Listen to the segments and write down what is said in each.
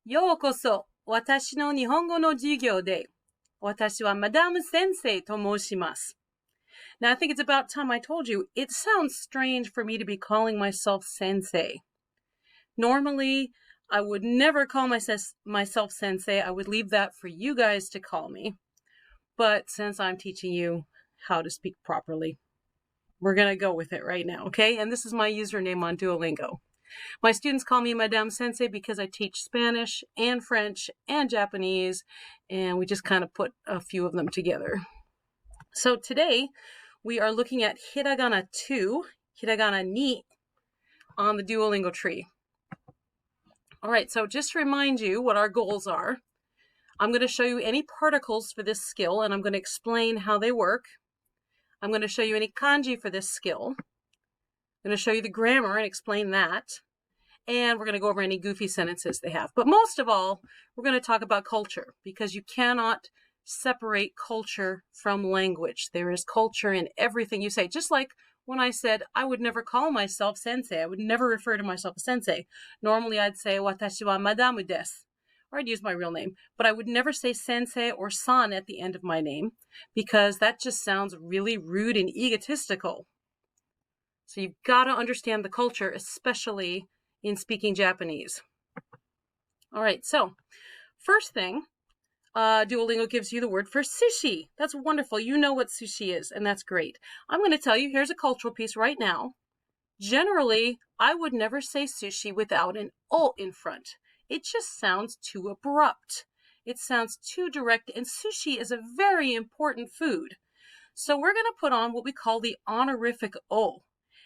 ようこそ、私の日本語の授業で。私はマダム先生と申します。Now, I think it's about time I told you, it sounds strange for me to be calling myself sensei. Normally, I would never call myself sensei. I would leave that for you guys to call me. But since I'm teaching you how to speak properly, we're going to go with it right now, okay? And this is my username on Duolingo. My students call me Madame Sensei because I teach Spanish and French and Japanese, and we just kind of put a few of them together. So today, we are looking at hiragana 2, hiragana ni, on the Duolingo tree. All right, so just to remind you what our goals are, I'm going to show you any particles for this skill, and I'm going to explain how they work. I'm going to show you any kanji for this skill. I'm going to show you the grammar and explain that. And we're going to go over any goofy sentences they have. But most of all, we're going to talk about culture, because you cannot separate culture from language. There is culture in everything you say. Just like when I said I would never call myself sensei. I would never refer to myself as sensei. Normally I'd say Watashi wa madamu desu, or I'd use my real name. But I would never say sensei or san at the end of my name, because that just sounds really rude and egotistical. So you've got to understand the culture, especially in speaking Japanese. All right, so first thing, Duolingo gives you the word for sushi. That's wonderful. You know what sushi is, and that's great. I'm going to tell you, here's a cultural piece right now. Generally, I would never say sushi without an o in front. It just sounds too abrupt. It sounds too direct, and sushi is a very important food. So we're going to put on what we call the honorific o,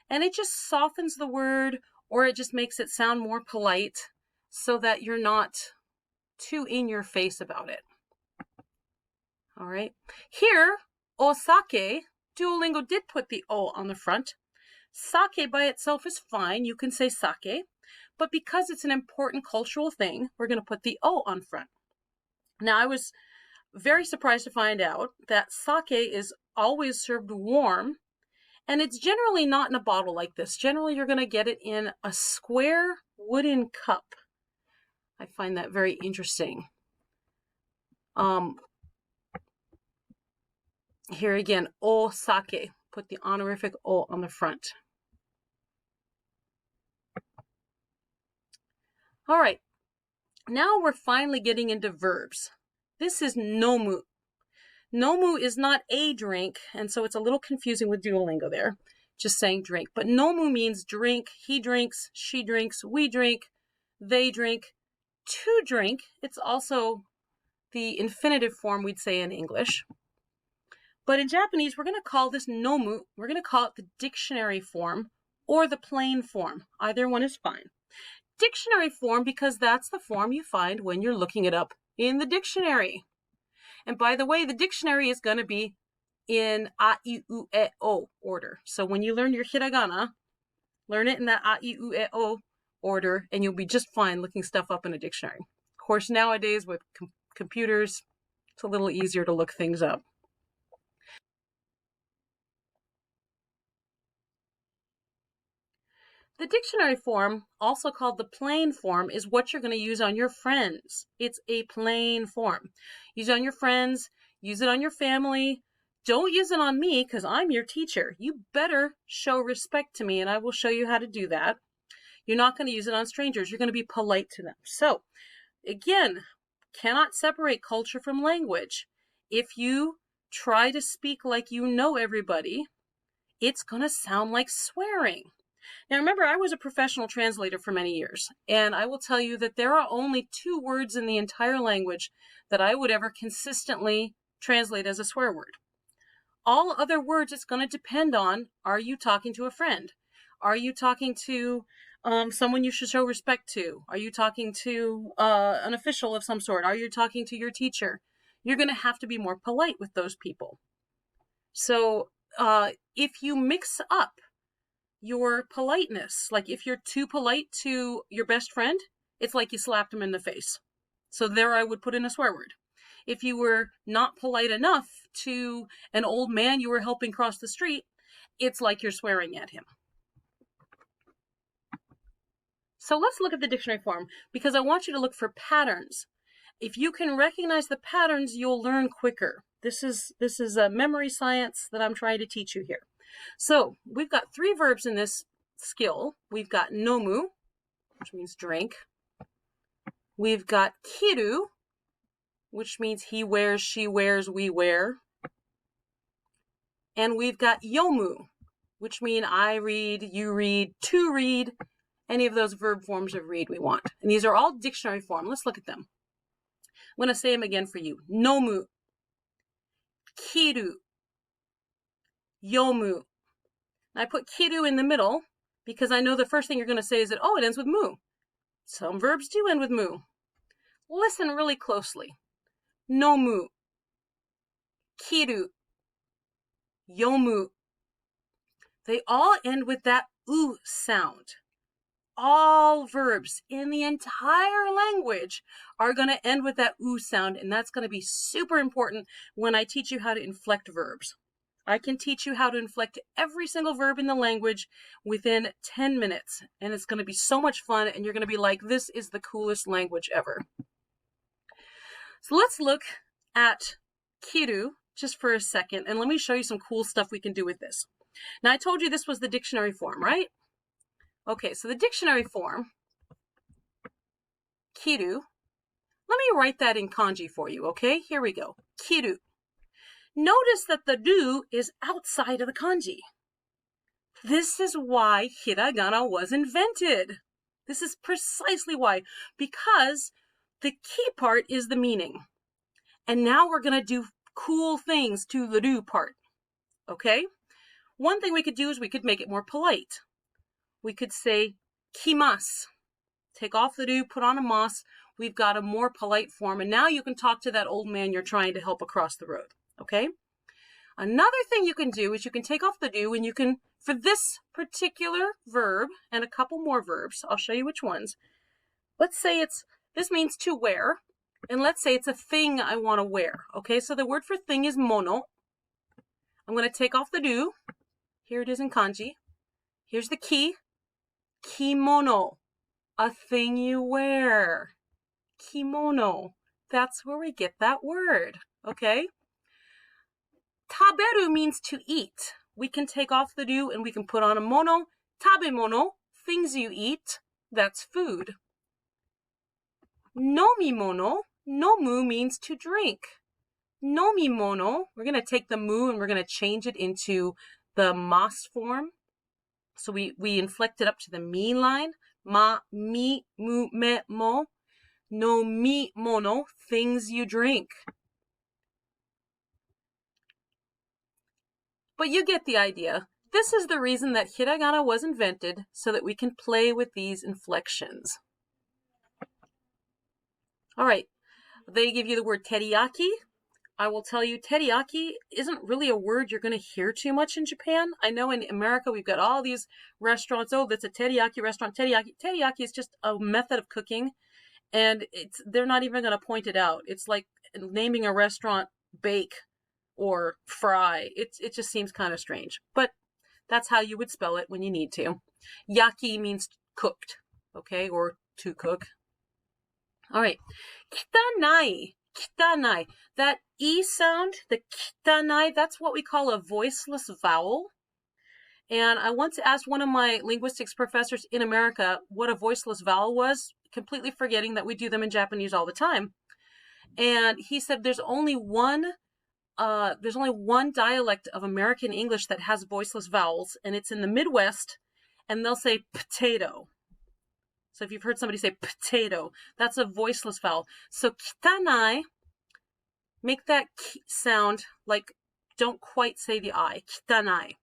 and it just softens the word, or it just makes it sound more polite so that you're not too in your face about it. All right. Here, osake, Duolingo did put the o on the front. Sake by itself is fine. You can say sake. But because it's an important cultural thing, we're going to put the o on front. Now, I was very surprised to find out that sake is always served warm. And it's generally not in a bottle like this. Generally, you're going to get it in a square wooden cup. I find that very interesting. Here again, o sake. Put the honorific o on the front. All right. Now we're finally getting into verbs. This is nomu. Nomu is not a drink, and so it's a little confusing with Duolingo there, just saying drink. But nomu means drink, he drinks, she drinks, we drink, they drink. To drink, it's also the infinitive form we'd say in English. But in Japanese, we're going to call this nomu, we're going to call it the dictionary form or the plain form. Either one is fine. Dictionary form because that's the form you find when you're looking it up in the dictionary. And by the way, the dictionary is going to be in a, I, U, E, O order. So when you learn your hiragana, learn it in that a, I, U, E, O order, and you'll be just fine looking stuff up in a dictionary. Of course, nowadays with computers, it's a little easier to look things up. The dictionary form, also called the plain form, is what you're going to use on your friends. It's a plain form. Use it on your friends, use it on your family. Don't use it on me because I'm your teacher. You better show respect to me, and I will show you how to do that. You're not going to use it on strangers. You're going to be polite to them. So, again, cannot separate culture from language. If you try to speak like you know everybody, it's going to sound like swearing. Now, remember, I was a professional translator for many years, and I will tell you that there are only 2 words in the entire language that I would ever consistently translate as a swear word. All other words, it's going to depend on, are you talking to a friend? Are you talking to someone you should show respect to? Are you talking to an official of some sort? Are you talking to your teacher? You're going to have to be more polite with those people. So if you mix up your politeness, like if you're too polite to your best friend, it's like you slapped him in the face. So there I would put in a swear word. If you were not polite enough to an old man you were helping cross the street, it's like you're swearing at him. So let's look at the dictionary form because I want you to look for patterns. If you can recognize the patterns, you'll learn quicker. This is a memory science that I'm trying to teach you here. So we've got 3 verbs in this skill. We've got nomu, which means drink. We've got kiru, which means he wears, she wears, we wear. And we've got yomu, which mean I read, you read, to read, any of those verb forms of read we want. And these are all dictionary form. Let's look at them. I'm going to say them again for you. Nomu, kiru, yomu. I put kiru in the middle because I know the first thing you're going to say is that, oh, it ends with mu. Some verbs do end with mu. Listen really closely. Nomu, kiru, yomu. They all end with that u sound. All verbs in the entire language are going to end with that u sound, and that's going to be super important when I teach you how to inflect verbs. I can teach you how to inflect every single verb in the language within 10 minutes, and it's going to be so much fun, and you're going to be like, this is the coolest language ever. So let's look at kiru just for a second, and let me show you some cool stuff we can do with this. Now, I told you this was the dictionary form, right? Okay, so the dictionary form, kiru, let me write that in kanji for you, okay? Here we go, kiru. Notice that the ru is outside of the kanji. This is why hiragana was invented. This is precisely why, because the key part is the meaning. And now we're going to do cool things to the ru part, okay? One thing we could do is we could make it more polite. We could say kimasu. Take off the ru, put on a mas. We've got a more polite form, and now you can talk to that old man you're trying to help across the road, okay? Another thing you can do is you can take off the ru, and you can, for this particular verb and a couple more verbs, I'll show you which ones. Let's say this means to wear, and let's say it's a thing I want to wear, okay? So the word for thing is mono. I'm going to take off the ru. Here it is in kanji. Here's the ki. Kimono, a thing you wear. Kimono, that's where we get that word, okay? Taberu means to eat. We can take off the ru and we can put on a mono. Tabemono, things you eat, that's food. Nomimono, nomu means to drink. Nomimono, we're going to take the mu and we're going to change it into the mas form. So we inflect it up to the mi line. Ma, mi, mu, me, mo. No, mi, mono, things you drink. But you get the idea. This is the reason that hiragana was invented, so that we can play with these inflections. All right, they give you the word teriyaki. I will tell you, teriyaki isn't really a word you're going to hear too much in Japan. I know in America we've got all these restaurants. Oh, that's a teriyaki restaurant. Teriyaki is just a method of cooking, and they're not even going to point it out. It's like naming a restaurant bake or fry. It just seems kind of strange, but that's how you would spell it when you need to. Yaki means cooked, okay, or to cook. All right, kitanai. Kitanai. That E sound, the kitanai, that's what we call a voiceless vowel. And I once asked one of my linguistics professors in America what a voiceless vowel was, completely forgetting that we do them in Japanese all the time. And he said there's only one dialect of American English that has voiceless vowels, and it's in the Midwest, and they'll say potato. So if you've heard somebody say potato, that's a voiceless vowel. So kitanai, make that sound like don't quite say the I. Kitanai.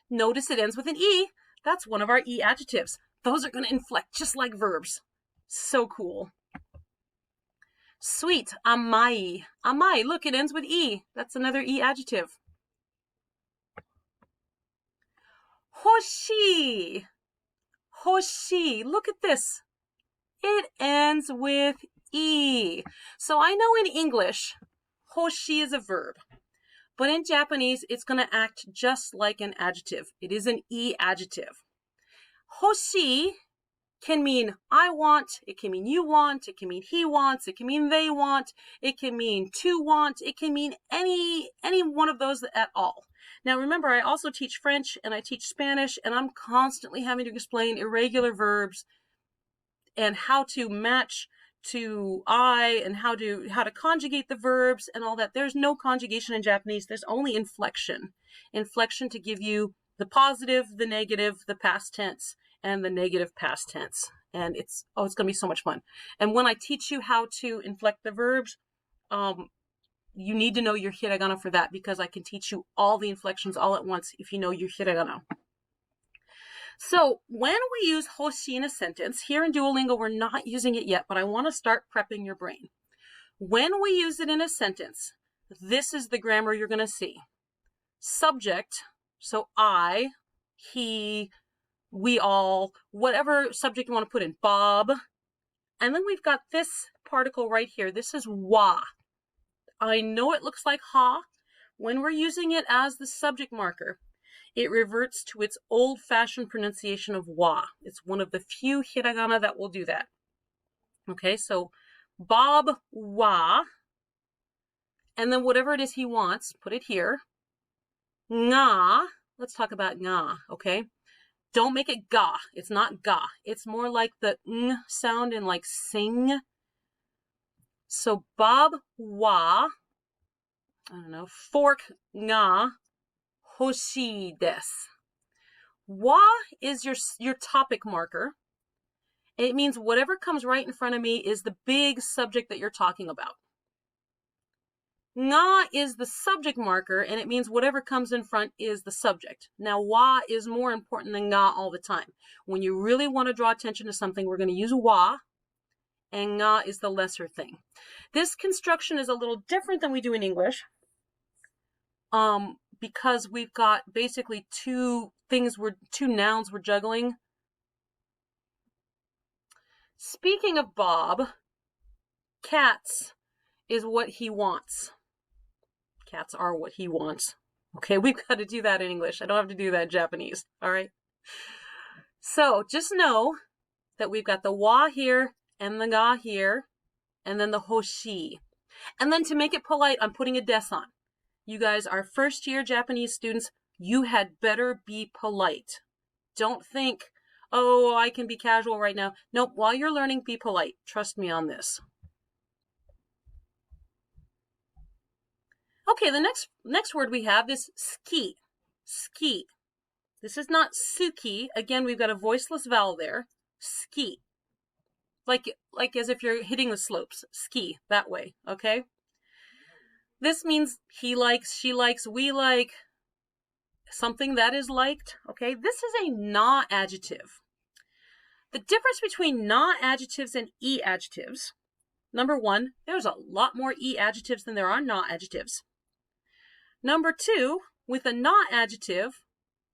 Notice it ends with an E. That's one of our E adjectives. Those are going to inflect just like verbs. So cool. Sweet. Amai. Amai. Look, it ends with E. That's another E adjective. Hoshi. Hoshi. Look at this. It ends with E. So I know in English, Hoshi is a verb. But in Japanese, it's going to act just like an adjective. It is an E adjective. Hoshi can mean I want, it can mean you want, it can mean he wants, it can mean they want, it can mean to want, it can mean any one of those at all. Now remember, I also teach French and I teach Spanish, and I'm constantly having to explain irregular verbs and how to match to I and how to conjugate the verbs and all that. There's no conjugation in Japanese. There's only inflection. Inflection to give you the positive, the negative, the past tense, and the negative past tense. And it's going to be so much fun. And when I teach you how to inflect the verbs, you need to know your hiragana for that, because I can teach you all the inflections all at once if you know your hiragana. So when we use Hoshi in a sentence, here in Duolingo, we're not using it yet, but I want to start prepping your brain. When we use it in a sentence, this is the grammar you're going to see. Subject, so I, he, we all, whatever subject you want to put in, Bob. And then we've got this particle right here. This is wa. I know it looks like ha. When we're using it as the subject marker, it reverts to its old-fashioned pronunciation of wa. It's one of the few hiragana that will do that. Okay, so Bob wa, and then whatever it is he wants, put it here. Nga, let's talk about nga, okay? Don't make it ga. It's not ga. It's more like the ng sound in like sing. So Bob wa, I don't know, fork nga, Hoshi desu. Wa is your topic marker. It means whatever comes right in front of me is the big subject that you're talking about. Nga is the subject marker, and it means whatever comes in front is the subject. Now, wa is more important than nga all the time. When you really want to draw attention to something, we're going to use wa, and nga is the lesser thing. This construction is a little different than we do in English. Because we've got basically two nouns we're juggling. Speaking of Bob, cats is what he wants. Cats are what he wants. Okay, we've got to do that in English. I don't have to do that in Japanese. All right. So just know that we've got the wa here and the ga here, and then the hoshi. And then to make it polite, I'm putting a des on. You guys are first-year Japanese students. You had better be polite. Don't think, oh, I can be casual right now. Nope, while you're learning, be polite. Trust me on this. Okay, the next word we have is ski. Ski. This is not suki. Again, we've got a voiceless vowel there. Ski. Like as if you're hitting the slopes. Ski, that way, okay? This means he likes, she likes, we like, something that is liked, okay? This is a na adjective. The difference between na adjectives and e adjectives, number one, there's a lot more e adjectives than there are na adjectives. Number two, with a na adjective,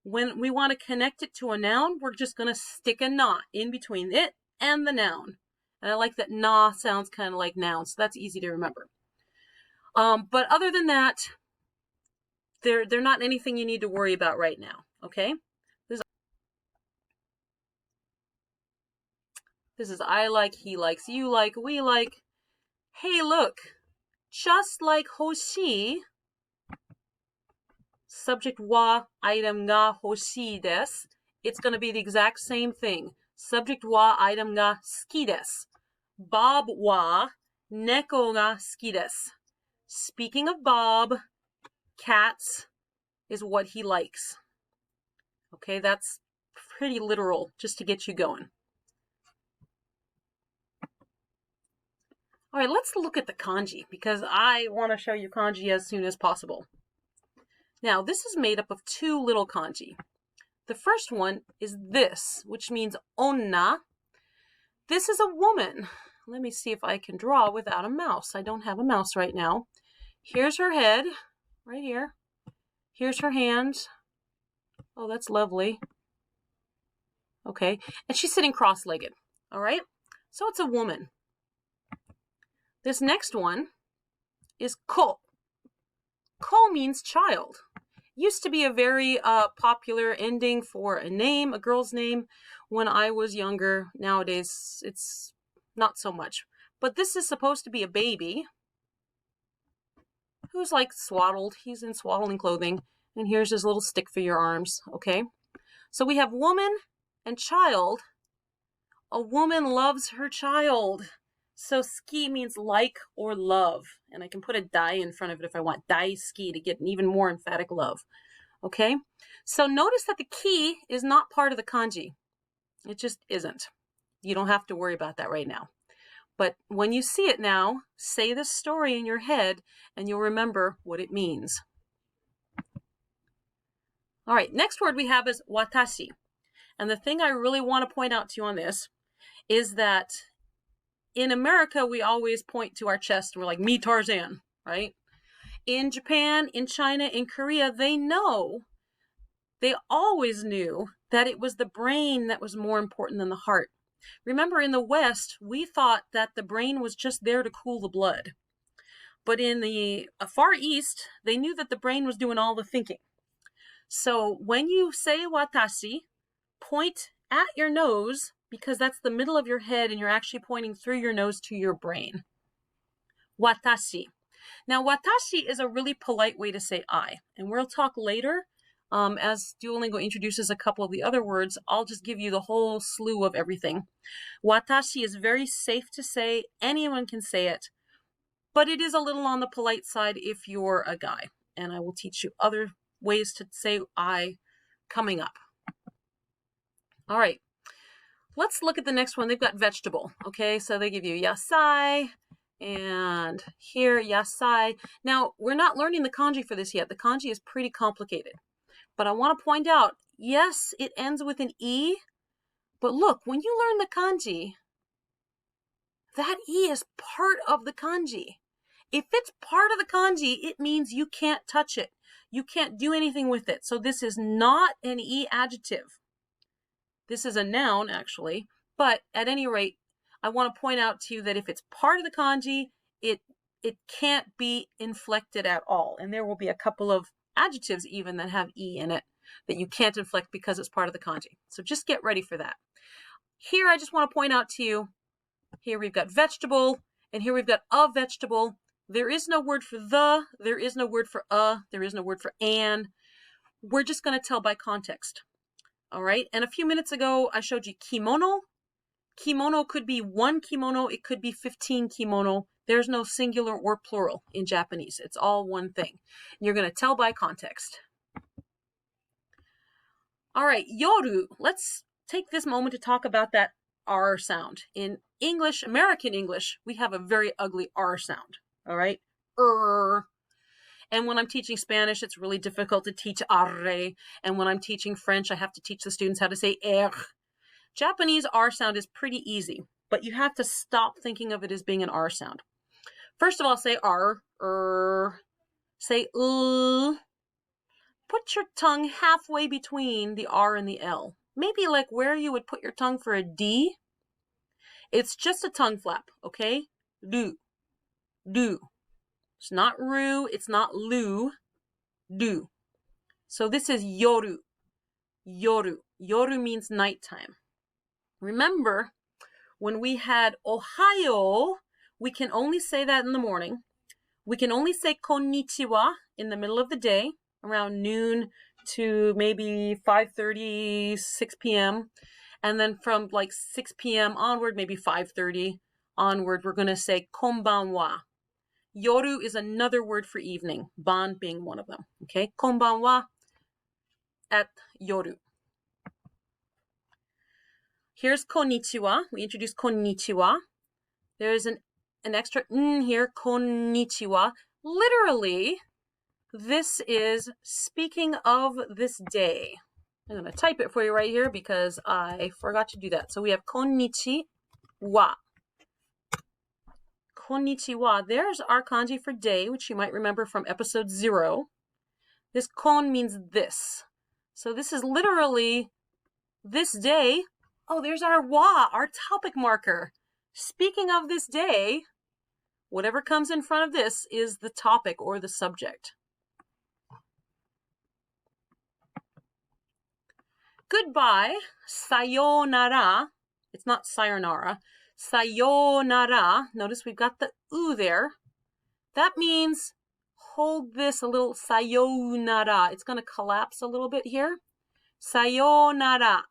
when we want to connect it to a noun, we're just going to stick a na in between it and the noun. And I like that na sounds kind of like noun, so that's easy to remember. But other than that, they're not anything you need to worry about right now, okay? This is I like, he likes, you like, we like. Hey, look, just like Hoshi, subject wa, item ga hoshi desu, it's going to be the exact same thing. Subject wa, item ga suki desu. Bob wa, neko ga suki desu. Speaking of Bob, cats is what he likes. Okay, that's pretty literal, just to get you going. All right, let's look at the kanji, because I want to show you kanji as soon as possible. Now, this is made up of two little kanji. The first one is this, which means onna. This is a woman. Let me see if I can draw without a mouse. I don't have a mouse right now. Here's her head, right here. Here's her hands. Oh, that's lovely. Okay, and she's sitting cross-legged, all right? So it's a woman. This next one is ko. Ko means child. Used to be a very popular ending for a name, a girl's name, when I was younger. Nowadays, it's not so much. But this is supposed to be a baby who's like swaddled. He's in swaddling clothing. And here's his little stick for your arms, okay? So we have woman and child. A woman loves her child. So ski means like or love. And I can put a dai in front of it if I want. Dai ski to get an even more emphatic love. Okay? So notice that the ki is not part of the kanji. It just isn't. You don't have to worry about that right now. But when you see it now, say this story in your head and you'll remember what it means. All right, next word we have is watashi. And the thing I really want to point out to you on this is that in America, we always point to our chest and we're like, me Tarzan, right? In Japan, in China, in Korea, they always knew that it was the brain that was more important than the heart. Remember, in the West, we thought that the brain was just there to cool the blood. But in the Far East, they knew that the brain was doing all the thinking. So when you say watashi, point at your nose, because that's the middle of your head and you're actually pointing through your nose to your brain. Watashi. Now, watashi is a really polite way to say I. And we'll talk later. As Duolingo introduces a couple of the other words, I'll just give you the whole slew of everything. Watashi is very safe to say. Anyone can say it. But it is a little on the polite side if you're a guy. And I will teach you other ways to say I coming up. All right. Let's look at the next one. They've got vegetable. Okay, so they give you yasai. And here, yasai. Now, we're not learning the kanji for this yet. The kanji is pretty complicated. But I want to point out, yes, it ends with an E. But look, when you learn the kanji, that E is part of the kanji. If it's part of the kanji, it means you can't touch it. You can't do anything with it. So this is not an E adjective. This is a noun, actually. But at any rate, I want to point out to you that if it's part of the kanji, it can't be inflected at all. And there will be a couple of adjectives even that have E in it that you can't inflect because it's part of the kanji. So just get ready for that. Here, I just want to point out to you, here we've got vegetable, and here we've got a vegetable. There is no word for the, there is no word for there is no word for an. We're just going to tell by context. All right, and a few minutes ago, I showed you kimono. Kimono could be one kimono, it could be 15 kimono. There's no singular or plural in Japanese. It's all one thing. You're going to tell by context. All right, yoru. Let's take this moment to talk about that R sound. In English, American English, we have a very ugly R sound. All right, And when I'm teaching Spanish, it's really difficult to teach arre. And when I'm teaching French, I have to teach the students how to say er. Japanese R sound is pretty easy, but you have to stop thinking of it as being an R sound. First of all, say R, say Put your tongue halfway between the R and the L. Maybe like where you would put your tongue for a D. It's just a tongue flap, okay? Do. It's not ru, it's not lu, do. So this is yoru. Yoru means nighttime. Remember, when we had Ohayo, we can only say that in the morning. We can only say Konichiwa in the middle of the day, around noon to maybe 5:30, 6 p.m. And then from like 6 p.m. onward, maybe 5:30 onward, we're going to say konbanwa. Yoru is another word for evening, ban being one of them. Okay, konbanwa at yoru. Here's konnichiwa. We introduced konnichiwa. There's an extra n here, konnichiwa. Literally, this is speaking of this day. I'm going to type it for you right here because I forgot to do that. So we have konnichiwa. Konnichiwa. There's our kanji for day, which you might remember from episode 0. This kon means this. So this is literally this day. Oh, there's our wa, our topic marker. Speaking of this day, whatever comes in front of this is the topic or the subject. goodbye, sayonara. It's not sayonara. Sayonara. Notice we've got the u there. That means hold this a little, sayonara. It's going to collapse a little bit here. Sayonara.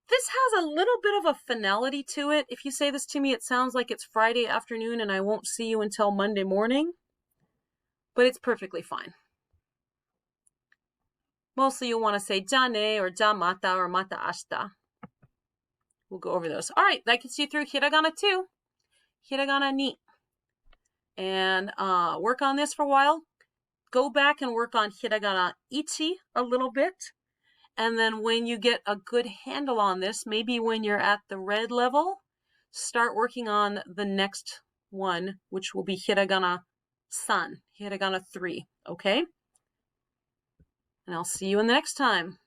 This has a little bit of a finality to it. If you say this to me, it sounds like it's Friday afternoon and I won't see you until Monday morning. But it's perfectly fine. Mostly you'll want to say ja ne or ja mata or mata ashita. We'll go over those. All right, that gets you through hiragana 2. Hiragana ni. And work on this for a while. Go back and work on hiragana ichi a little bit. And then when you get a good handle on this, maybe when you're at the red level, start working on the next one, which will be hiragana san, hiragana 3, okay? And I'll see you in the next time.